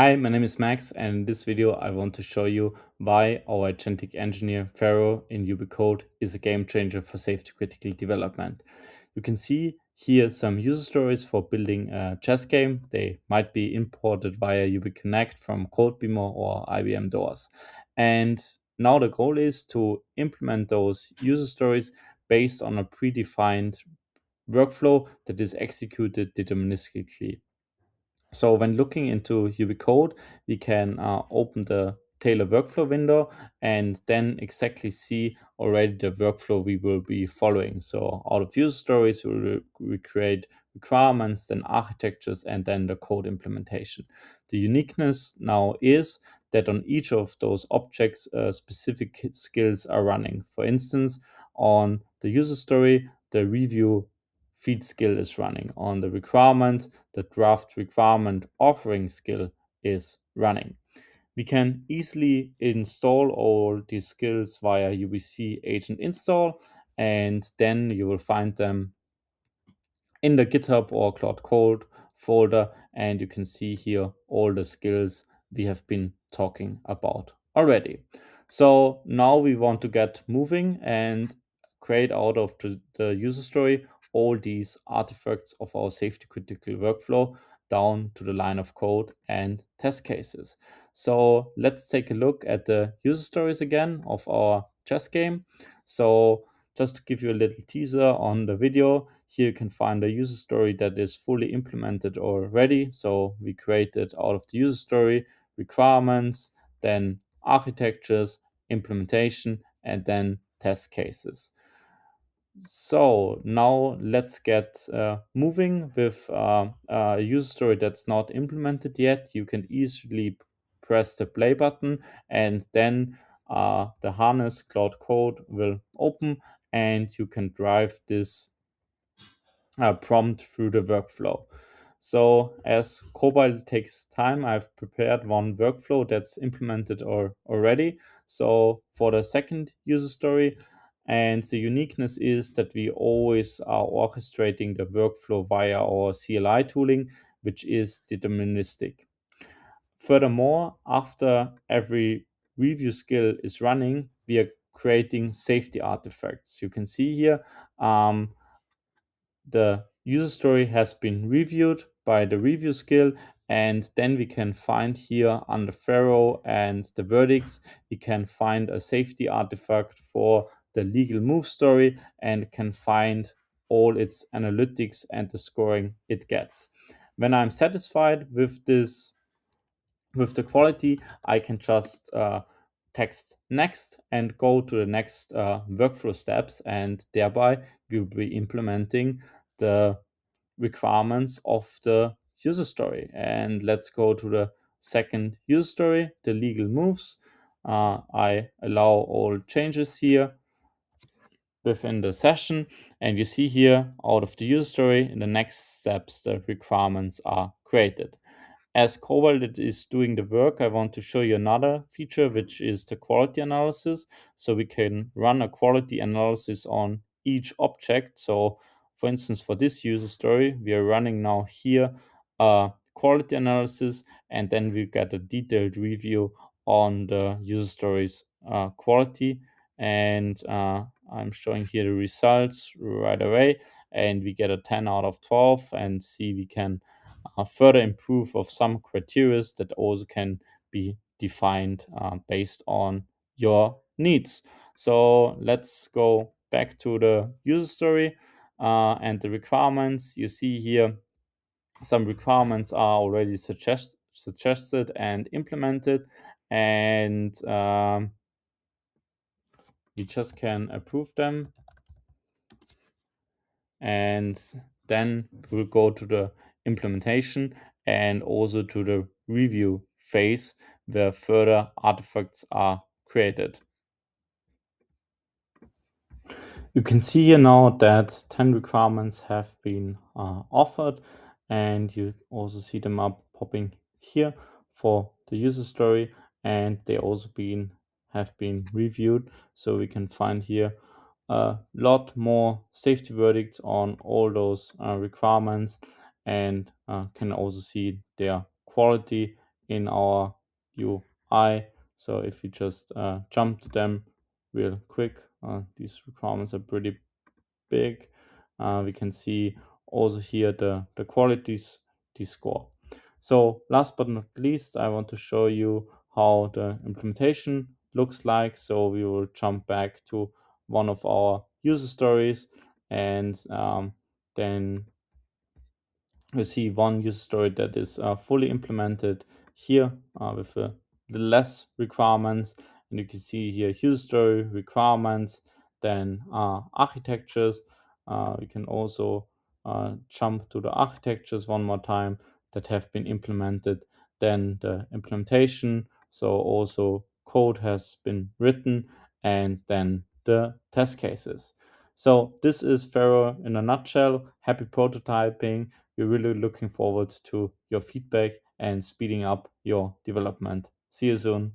Hi, my name is Max, and in this video I want to show you why our agentic engineer Pharaoh in ubCode is a game changer for safety critical development. You can see here some user stories for building a chess game. They might be imported via ubConnect from Codebeamer or IBM Doors. And now the goal is to implement those user stories based on a predefined workflow that is executed deterministically. So when looking into ubCode, we can open the Tailor workflow window and then exactly see already the workflow we will be following. So out of user stories, we create requirements, then architectures, and then the code implementation. The uniqueness now is that on each of those objects, specific skills are running. For instance, on the user story, the review feed skill is running. On the requirement, the draft requirement offering skill is running. We can easily install all these skills via UBC agent install, and then you will find them in the GitHub or Cloud Code folder, and you can see here all the skills we have been talking about already. So now we want to get moving and create out of the user story all these artifacts of our safety critical workflow down to the line of code and test cases. So let's take a look at the user stories again of our chess game. So just to give you a little teaser on the video, here you can find a user story that is fully implemented already. So we created out of the user story requirements, then architectures, implementation, and then test cases. So now let's get moving with a user story that's not implemented yet. You can easily press the play button, and then the harness cloud code will open and you can drive this prompt through the workflow. So as Cobalt takes time, I've prepared one workflow that's implemented already. So for the second user story, and the uniqueness is that we always are orchestrating the workflow via our CLI tooling, which is deterministic. Furthermore, after every review skill is running, we are creating safety artifacts. You can see here the user story has been reviewed by the review skill, and then we can find here under Pharaoh and the verdicts, we can find a safety artifact for the legal move story and can find all its analytics and the scoring it gets. When I'm satisfied with this, with the quality, I can just text next and go to the next workflow steps, and thereby we'll be implementing the requirements of the user story. And let's go to the second user story, the legal moves. I allow all changes here within the session, and you see here out of the user story in the next steps the requirements are created. As Cobalt is doing the work, I want to show you another feature, which is the quality analysis. So we can run a quality analysis on each object. So for instance, for this user story, we are running now here a quality analysis, and then we get a detailed review on the user story's quality. And I'm showing here the results right away, and we get a 10 out of 12, and see we can further improve of some criteria that also can be defined based on your needs. So let's go back to the user story and the requirements. You see here some requirements are already suggested and implemented, and you just can approve them, and then we'll go to the implementation and also to the review phase where further artifacts are created. You can see here now that 10 requirements have been offered, and you also see them up popping here for the user story, and they also have been reviewed. So we can find here a lot more safety verdicts on all those requirements, and can also see their quality in our UI. So if we just jump to them real quick, these requirements are pretty big. We can see also here the qualities they score. So last but not least, I want to show you how the implementation looks like. So we will jump back to one of our user stories, and then we see one user story that is fully implemented here with the less requirements. And you can see here user story requirements, then architectures. We can also jump to the architectures one more time that have been implemented, then the implementation. So also code has been written, and then the test cases. So this is Pharaoh in a nutshell. Happy prototyping. We're really looking forward to your feedback and speeding up your development. See you soon.